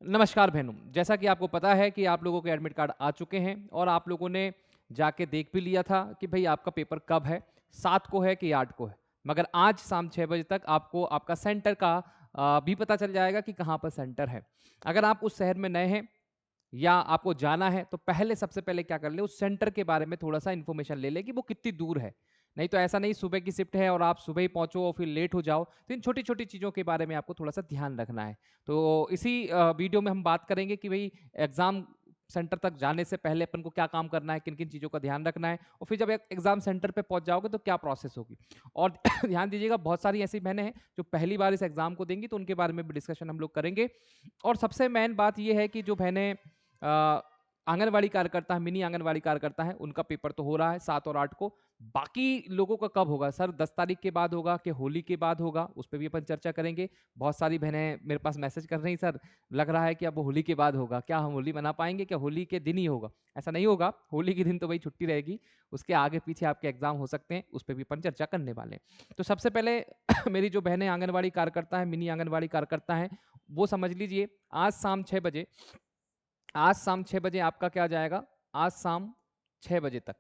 नमस्कार बहनों, जैसा कि आपको पता है कि आप लोगों के एडमिट कार्ड आ चुके हैं और आप लोगों ने जाके देख भी लिया था कि भाई आपका पेपर कब है, 7 को है कि 8 को है। मगर आज शाम 6 बजे तक आपको आपका सेंटर का भी पता चल जाएगा कि कहाँ पर सेंटर है। अगर आप उस शहर में नए हैं या आपको जाना है तो पहले सबसे पहले क्या कर ले, उस सेंटर के बारे में थोड़ा सा इन्फॉर्मेशन ले ले कि वो कितनी दूर है। नहीं तो ऐसा नहीं सुबह की शिफ्ट है और आप सुबह ही पहुंचो और फिर लेट हो जाओ, तो इन छोटी छोटी चीज़ों के बारे में आपको थोड़ा सा ध्यान रखना है। तो इसी वीडियो में हम बात करेंगे कि भाई एग्जाम सेंटर तक जाने से पहले अपन को क्या काम करना है, किन किन चीज़ों का ध्यान रखना है, और फिर जब एग्जाम सेंटर पे पहुंच जाओगे तो क्या प्रोसेस होगी। और ध्यान दीजिएगा, बहुत सारी ऐसी बहनें हैं जो पहली बार इस एग्जाम को देंगी, तो उनके बारे में भी डिस्कशन हम लोग करेंगे। और सबसे मेन बात यह है कि जो बहनें आंगनवाड़ी कार्यकर्ता है, मिनी आंगनवाड़ी कार्यकर्ता है, उनका पेपर तो हो रहा है 7 और 8 को। बाकी लोगों का कब होगा सर, 10 तारीख के बाद होगा कि होली के बाद होगा, उस पर भी अपन चर्चा करेंगे। बहुत सारी बहनें मेरे पास मैसेज कर रही सर, लग रहा है कि अब होली के बाद होगा, क्या हम होली मना पाएंगे, क्या होली के दिन ही होगा। ऐसा नहीं होगा, होली के दिन तो भाई छुट्टी रहेगी, उसके आगे पीछे आपके एग्जाम हो सकते हैं, उस पर भी अपन चर्चा करने वाले हैं। तो सबसे पहले मेरी जो बहनें आंगनवाड़ी कार्यकर्ता है, मिनी आंगनवाड़ी कार्यकर्ता है, वो समझ लीजिए आज शाम 6 बजे आपका क्या आ जाएगा, आज शाम 6 बजे तक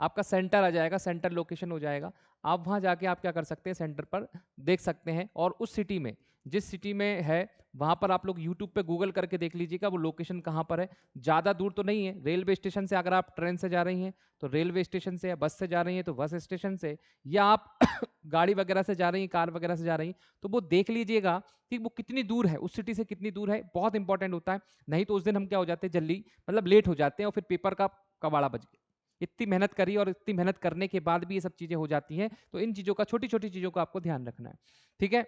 आपका सेंटर आ जाएगा, सेंटर लोकेशन हो जाएगा। आप वहाँ जाके आप क्या कर सकते हैं, सेंटर पर देख सकते हैं। और उस सिटी में, जिस सिटी में है, वहाँ पर आप लोग यूट्यूब पे गूगल करके देख लीजिएगा वो लोकेशन कहाँ पर है। ज़्यादा दूर तो नहीं है, रेलवे स्टेशन से अगर आप ट्रेन से जा रही हैं तो रेलवे स्टेशन से, या बस से जा रही हैं तो बस स्टेशन से, या आप गाड़ी वगैरह से जा रही हैं, कार वगैरह से जा रही हैं, तो वो देख लीजिएगा कि वो कितनी दूर है, उस सिटी से कितनी दूर है, बहुत इंपॉर्टेंट होता है। नहीं तो उस दिन हम क्या हो जाते हैं, जल्दी मतलब लेट हो जाते हैं और फिर पेपर का कबाड़ा बज गया। इतनी मेहनत करी और इतनी मेहनत करने के बाद भी ये सब चीज़ें हो जाती हैं, तो इन चीज़ों का, छोटी-छोटी चीज़ों का आपको ध्यान रखना है। ठीक है?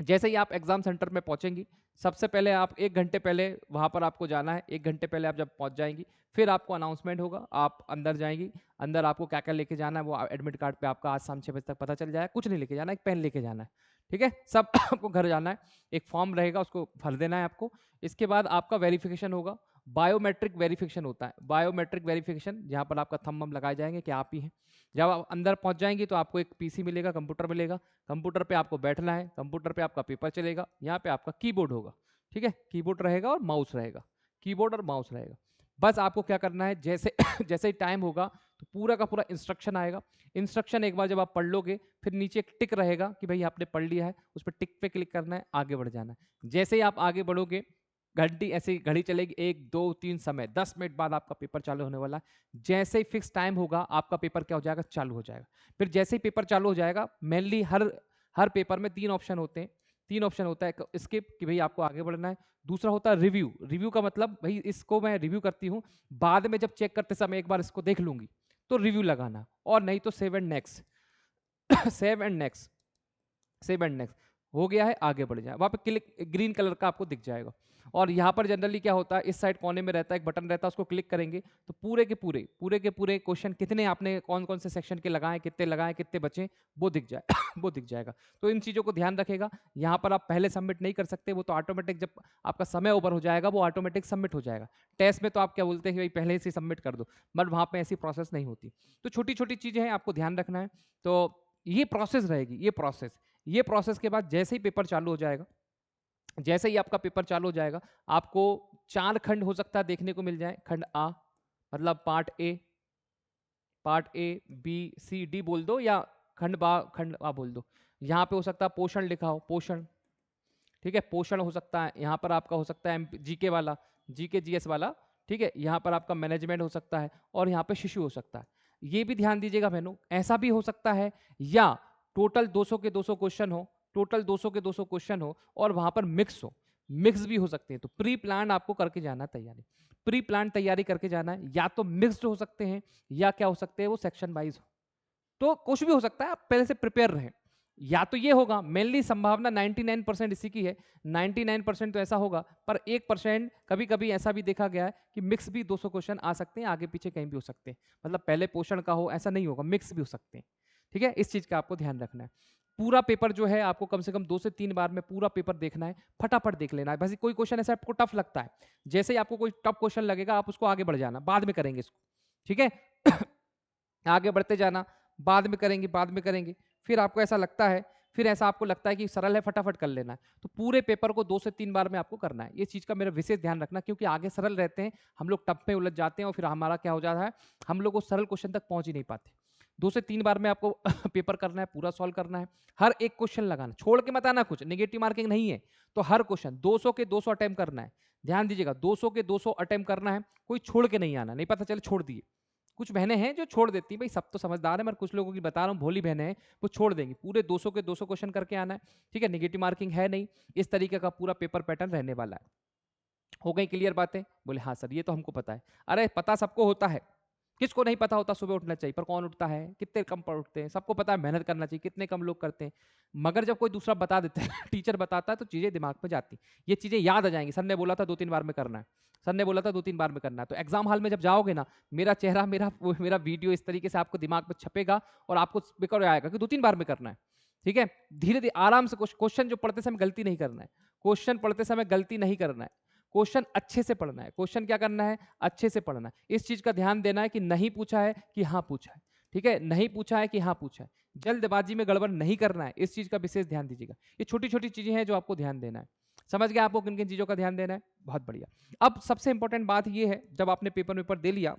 जैसे ही आप एग्जाम सेंटर में पहुंचेंगी, सबसे पहले आप 1 घंटे पहले वहां पर आपको जाना है। 1 घंटे पहले आप जब पहुंच जाएंगी, फिर आपको अनाउंसमेंट होगा, आप अंदर जाएंगी। अंदर आपको क्या क्या लेके जाना है वो एडमिट कार्ड पे आपका आज शाम 6 बजे तक पता चल जाएगा। कुछ नहीं लेके जाना, एक पेन लेके जाना है। ठीक है, सब आपको घर जाना है। एक फॉर्म रहेगा, उसको भर देना है आपको। इसके बाद आपका वेरिफिकेशन होगा। बायोमेट्रिक वेरिफिकेशन होता है, बायोमेट्रिक वेरिफिकेशन, जहां पर आपका थंब लगाए जाएंगे कि आप ही हैं। जब आप अंदर पहुंच जाएंगे तो आपको एक पीसी मिलेगा, कंप्यूटर मिलेगा। कंप्यूटर पे आपको बैठना है, कंप्यूटर पे आपका पेपर चलेगा, यहाँ पे आपका कीबोर्ड होगा। ठीक है, कीबोर्ड रहेगा और माउस रहेगा, कीबोर्ड और माउस रहेगा। बस आपको क्या करना है, जैसे जैसे ही टाइम होगा तो पूरा का पूरा इंस्ट्रक्शन आएगा। इंस्ट्रक्शन एक बार जब आप पढ़ लोगे, फिर नीचे एक टिक रहेगा कि भाई आपने पढ़ लिया है, उस पर टिक पे क्लिक करना है, आगे बढ़ जाना है। जैसे ही आप आगे बढ़ोगे, घंटी ऐसे घड़ी चलेगी, 1 2 3 समय 10 मिनट बाद आपका पेपर चालू होने वाला है। जैसे ही फिक्स टाइम होगा आपका पेपर क्या हो जाएगा, चालू हो जाएगा। फिर जैसे ही पेपर चालू हो जाएगा, मेनली हर हर पेपर में 3 ऑप्शन होते हैं। 3 ऑप्शन होता है, स्किप कि भाई आपको आगे बढ़ना है। दूसरा होता है रिव्यू। रिव्यू का मतलब भाई इसको मैं रिव्यू करती हूँ, बाद में जब चेक करते समय एक बार इसको देख लूंगी, तो रिव्यू लगाना। और नहीं तो save and next. Save and next, save and next हो गया है, आगे बढ़ जाए। वहां पे क्लिक, ग्रीन कलर का आपको दिख जाएगा। और यहाँ पर जनरली क्या होता है, इस साइड कोने में रहता है एक बटन रहता है, उसको क्लिक करेंगे तो पूरे के पूरे क्वेश्चन कितने आपने कौन कौन से सेक्शन के लगाए, कितने बचे, वो दिख जाए वो दिख जाएगा। तो इन चीज़ों को ध्यान रखेगा। यहाँ पर आप पहले सबमिट नहीं कर सकते, वो तो ऑटोमेटिक जब आपका समय ओवर हो जाएगा वो ऑटोमेटिक सबमिट हो जाएगा। टेस्ट में तो आप क्या बोलते हैं कि भाई पहले से सबमिट कर दो, बट वहाँ पे ऐसी प्रोसेस नहीं होती। तो छोटी छोटी चीज़ें हैं, आपको ध्यान रखना है। तो ये प्रोसेस रहेगी, ये प्रोसेस के बाद जैसे ही पेपर चालू हो जाएगा, जैसे ही आपका पेपर चालू हो जाएगा, आपको 4 खंड हो सकता है देखने को मिल जाए। खंड आ मतलब part A B C D बोल दो, या खंड आ बोल दो। यहाँ पे हो सकता है पोषण लिखा हो, पोषण। ठीक है, पोषण हो सकता है। यहाँ पर आपका हो सकता है जीके वाला, जीके जीएस वाला। ठीक है, यहाँ पर आपका मैनेजमेंट हो सकता है, और यहाँ पे शिशु हो सकता है। ये भी ध्यान दीजिएगा बहनों, ऐसा भी हो सकता है या टोटल 200 के 200 क्वेश्चन हो, टोटल 200 के 200 क्वेश्चन हो और वहां पर मिक्स हो, मिक्स भी हो सकते हैं। तो प्री प्लान आपको करके जाना है तैयारी, प्री प्लान तैयारी करके जाना है। या तो मिक्स्ड हो सकते हैं, या क्या हो सकते हैं वो सेक्शन वाइज हो। तो कुछ भी हो सकता है, आप पहले से प्रिपेयर रहें। या तो ये होगा, मेनली संभावना 99% इसी की है, 99% तो ऐसा होगा, पर 1% कभी कभी ऐसा भी देखा गया है कि मिक्स भी 200 क्वेश्चन आ सकते हैं, आगे पीछे कहीं भी हो सकते हैं। मतलब पहले पोषण का हो ऐसा नहीं होगा, मिक्स भी हो सकते हैं। ठीक है, इस चीज का आपको ध्यान रखना है। पूरा पेपर जो है आपको कम से कम 2 से 3 बार में पूरा पेपर देखना है, फटाफट देख लेना है। बस कोई क्वेश्चन ऐसा आपको टफ लगता है, जैसे ही आपको कोई टफ क्वेश्चन लगेगा आप उसको आगे बढ़ जाना, बाद में करेंगे इसको। ठीक है, आगे बढ़ते जाना, बाद में करेंगे, बाद में करेंगे। फिर आपको ऐसा लगता है, फिर ऐसा आपको लगता है कि सरल है, फटाफट कर लेना है, तो पूरे पेपर को 2 से 3 बार में आपको करना है। ये चीज़ का मेरा विशेष ध्यान रखना, क्योंकि आगे सरल रहते हैं, हम लोग टफ में उलझ जाते हैं और फिर हमारा क्या हो जाता है, हम लोग वो सरल क्वेश्चन तक पहुँच ही नहीं पाते। 2 से 3 बार में आपको पेपर करना है, पूरा सॉल्व करना है, हर एक क्वेश्चन लगाना, छोड़ के मत आना कुछ, नेगेटिव मार्किंग नहीं है। तो हर क्वेश्चन 200 के 200 अटेम्प्ट करना है। ध्यान दीजिएगा, 200 के 200 अटेम्प्ट करना है, कोई छोड़ के नहीं आना, नहीं पता चले छोड़ दिए। कुछ बहनें हैं जो छोड़ देती हैं, भाई सब तो समझदार है, मगर कुछ लोगों की बता रहा हूँ, भोली बहनें हैं, वो छोड़ देंगी। पूरे 200 के 200 क्वेश्चन करके आना है, ठीक है, नेगेटिव मार्किंग है नहीं। इस तरीके का पूरा पेपर पैटर्न रहने वाला है। हो गई क्लियर बातें? बोले हाँ सर, ये तो हमको पता है। अरे पता सबको होता है, किसको नहीं पता होता सुबह उठना चाहिए, पर कौन उठता है, कितने कम पर उठते हैं, सबको पता है मेहनत करना चाहिए, कितने कम लोग करते हैं। मगर जब कोई दूसरा बता देता है टीचर बताता है, तो चीज़ें दिमाग में जाती, ये चीज़ें याद आ जाएंगी। सर ने बोला था 2-3 बार में करना है, सर ने बोला था 2-3 बार में करना है। तो एग्जाम हॉल में जब जाओगे ना, मेरा चेहरा, मेरा वीडियो इस तरीके से आपको दिमाग में छपेगा और आपको स्पीकर आएगा कि 2-3 बार में करना है। ठीक है, धीरे धीरे आराम से क्वेश्चन जो पढ़ते समय गलती नहीं करना है, क्वेश्चन पढ़ते समय गलती नहीं करना है, क्वेश्चन अच्छे से पढ़ना है। क्वेश्चन क्या करना है, अच्छे से पढ़ना है। इस चीज का ध्यान देना है कि नहीं पूछा है कि हाँ पूछा है, ठीक है, नहीं पूछा है कि हाँ पूछा है। जल्दबाजी में गड़बड़ नहीं करना है, इस चीज का विशेष ध्यान दीजिएगा। ये छोटी छोटी चीजें हैं जो आपको ध्यान देना है। समझ गया आपको किन किन चीजों का ध्यान देना है? बहुत बढ़िया। अब सबसे इंपॉर्टेंट बात यह है, जब आपने पेपर दे लिया,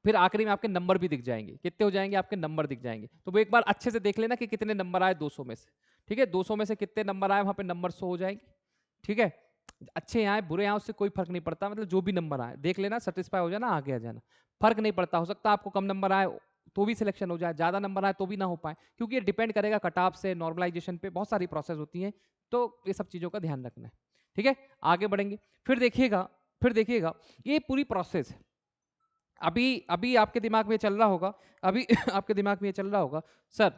फिर आखिरी में आपके नंबर भी दिख जाएंगे। कितने हो जाएंगे आपके नंबर दिख जाएंगे, तो वो एक बार अच्छे से देख लेना कि कितने नंबर आए 200 में से। ठीक है, 200 में से कितने नंबर आए, वहां पे नंबर 100 हो जाएंगे। ठीक है, अच्छे आए बुरे आए उससे कोई फर्क नहीं पड़ता, मतलब जो भी नंबर आए देख लेना, सेटिस्फाई हो जाना, आगे आ जाना, फर्क नहीं पड़ता। हो सकता है आपको कम नंबर आए तो भी सिलेक्शन हो जाए, ज्यादा नंबर आए तो भी ना हो पाए, क्योंकि ये डिपेंड करेगा कट ऑफ से, नॉर्मलाइजेशन पे, बहुत सारी प्रोसेस होती है। तो ये सब चीजों का ध्यान रखना है। ठीक है, आगे बढ़ेंगे। फिर देखिएगा ये पूरी प्रोसेस है। अभी अभी आपके दिमाग में चल रहा होगा, अभी आपके दिमाग में ये चल रहा होगा सर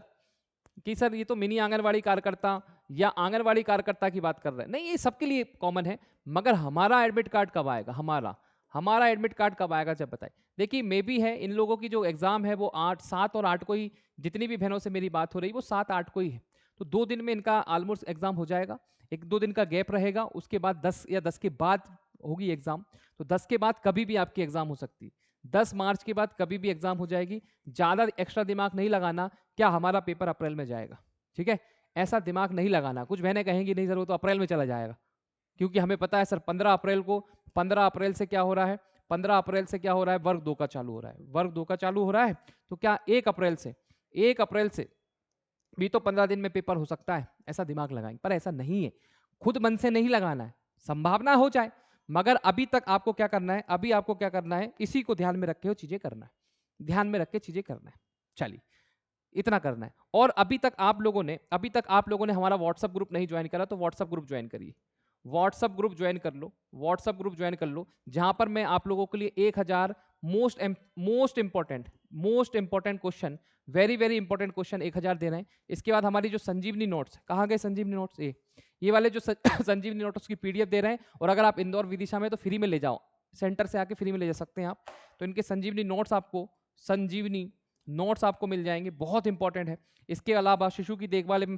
कि सर ये तो मिनी आंगनवाड़ी कार्यकर्ता या आंगनवाड़ी कार्यकर्ता की बात कर रहे हैं। नहीं, ये सबके लिए कॉमन है, मगर हमारा एडमिट कार्ड कब आएगा, हमारा एडमिट कार्ड कब आएगा, जब बताइए। देखिए मे भी है, इन लोगों की जो एग्जाम है वो 8, 7 और 8 को ही, जितनी भी बहनों से मेरी बात हो रही वो 7, 8 को ही है। तो 2 दिन में इनका ऑलमोस्ट एग्जाम हो जाएगा। 1-2 दिन का गैप रहेगा, उसके बाद 10 या 10 के बाद होगी एग्जाम। तो 10 के बाद कभी भी आपकी एग्जाम हो सकती है, 10 मार्च के बाद कभी भी एग्जाम हो जाएगी। ज्यादा एक्स्ट्रा दिमाग नहीं लगाना, क्या हमारा पेपर अप्रैल में जाएगा, ठीक है, ऐसा दिमाग नहीं लगाना। कुछ बहनें कहेंगी नहीं सर वो तो अप्रैल में चला जाएगा, क्योंकि हमें पता है सर 15 अप्रैल से क्या हो रहा है, 15 अप्रैल से क्या हो रहा है, वर्ग 2 का चालू हो रहा है, वर्ग 2 का चालू हो रहा है। तो क्या 1 अप्रैल से भी तो 15 दिन में पेपर हो सकता है, ऐसा दिमाग लगाएंगे, पर ऐसा नहीं है। खुद मन से नहीं लगाना है, संभावना हो जाए, मगर अभी तक आपको क्या करना है, अभी आपको क्या करना है, इसी को ध्यान में रखे हो चीजें करना है, ध्यान में रख के चीजें करना है। चलिए, इतना करना है। और अभी तक आप लोगों ने हमारा व्हाट्सएप ग्रुप नहीं ज्वाइन करा, तो व्हाट्सएप ग्रुप ज्वाइन करिए, व्हाट्सएप ग्रुप ज्वाइन कर लो, व्हाट्सएप ग्रुप ज्वाइन कर लो, जहां पर मैं आप लोगों के लिए 1000 most important question, very very important question 1000 दे रहे हैं। इसके बाद हमारी जो संजीवनी नोट्स, कहाँ गए संजीवनी नोट्स, ये वाले जो संजीवनी नोट्स की पीडीएफ दे रहे हैं, और अगर आप इंदौर विदिशा में तो फ्री में ले जाओ, सेंटर से आके फ्री में ले जा सकते हैं आप। तो इनके संजीवनी नोट्स आपको मिल जाएंगे, बहुत इंपॉर्टेंट है। इसके अलावा शिशु की देखभाल एवं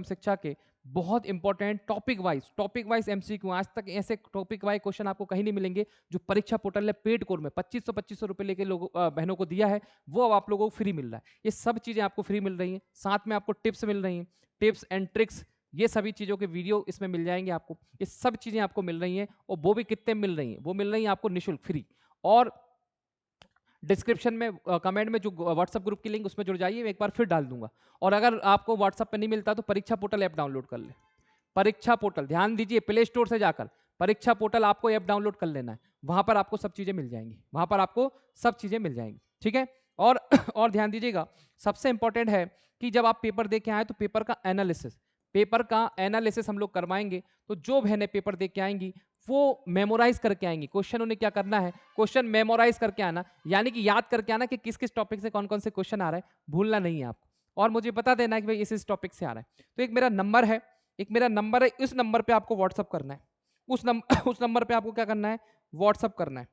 शिक्षा के बहुत इंपॉर्टेंट टॉपिक वाइज एमसीक्यू, आज तक ऐसे टॉपिक वाइज क्वेश्चन आपको कहीं नहीं मिलेंगे, जो परीक्षा पोर्टल ने पेड कोर्स में 2500 रुपए लेके लोगों बहनों को दिया है, वो अब आप लोगों को फ्री मिल रहा है। ये सब चीजें आपको फ्री मिल रही हैं, साथ में आपको टिप्स मिल रही हैं, टिप्स एंड ट्रिक्स, ये सभी चीजों के वीडियो इसमें मिल जाएंगे आपको। ये सब चीजें आपको मिल रही हैं, और वो भी कितने मिल रही हैं, वो मिल रही हैं आपको निःशुल्क, फ्री। और डिस्क्रिप्शन में कमेंट में जो व्हाट्सएप ग्रुप की लिंक, उसमें जुड़ जाइए, मैं एक बार फिर डाल दूंगा। और अगर आपको व्हाट्सएप पे नहीं मिलता तो परीक्षा पोर्टल ऐप डाउनलोड कर ले, परीक्षा पोर्टल, ध्यान दीजिए, प्ले स्टोर से जाकर परीक्षा पोर्टल आपको ऐप डाउनलोड कर लेना है, वहां पर आपको सब चीजें मिल जाएंगी, ठीक है। और और ध्यान दीजिएगा, सबसे इंपॉर्टेंट है कि जब आप पेपर दे के आए तो पेपर का एनालिसिस हम लोग करवाएंगे। तो जो बहनें पेपर दे के आएंगी वो मेमोराइज करके आएंगी, क्वेश्चन उन्हें क्या करना है, क्वेश्चन मेमोराइज करके आना, यानी कि याद करके आना कि किस किस टॉपिक से कौन कौन से क्वेश्चन आ रहा है, भूलना नहीं है आपको। और मुझे बता देना है कि भाई इस टॉपिक से आ रहा है। तो एक मेरा नंबर है, इस नंबर पे आपको व्हाट्सअप करना है, उस नंबर पे आपको क्या करना है, व्हाट्सअप करना है।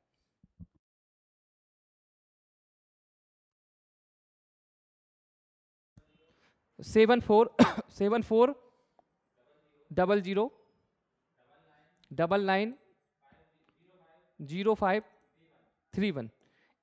740000990531,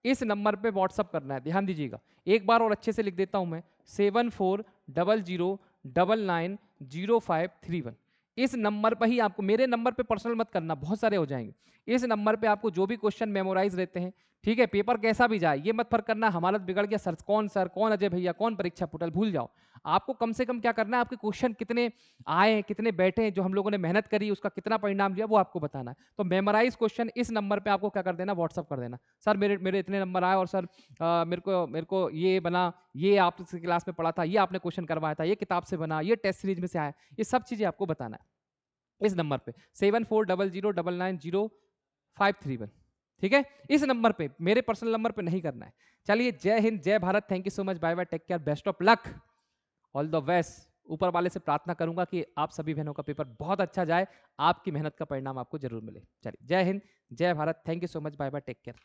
इस नंबर पे व्हाट्सअप करना है। ध्यान दीजिएगा, एक बार और अच्छे से लिख देता हूं मैं, 7400990531। इस नंबर पर ही आपको, मेरे नंबर पे पर्सनल मत करना, बहुत सारे हो जाएंगे। इस नंबर पे आपको जो भी क्वेश्चन मेमोराइज रहते हैं, ठीक है, पेपर कैसा भी जाए ये मत फर्क करना हालत बिगड़ गया सर कौन अजय भैया, कौन परीक्षा पोर्टल, भूल जाओ। आपको कम से कम क्या करना है, आपके क्वेश्चन कितने आए हैं, कितने बैठे हैं, जो हम लोगों ने मेहनत करी उसका कितना परिणाम दिया, वो आपको बताना है। तो मेमोराइज क्वेश्चन इस नंबर पे आपको क्या कर देना, व्हाट्सअप कर देना, सर मेरे मेरे इतने नंबर आए और सर मेरे को ये बना, ये आपकी क्लास में पढ़ा था, ये आपने क्वेश्चन करवाया था, ये किताब से बना, ये टेस्ट सीरीज में से आया, ये सब चीजें आपको बताना है इस नंबर पे 7400990531। ठीक है, इस नंबर पे, मेरे पर्सनल नंबर पे नहीं करना है। चलिए, जय हिंद, जय Bharat, thank you so much, bye bye, take care, best of luck, all the best. ऊपर वाले से प्रार्थना करूंगा कि आप सभी बहनों का पेपर बहुत अच्छा जाए, आपकी मेहनत का परिणाम आपको जरूर मिले। चलिए, जय हिंद, जय Bharat, thank you so much, bye bye, take care.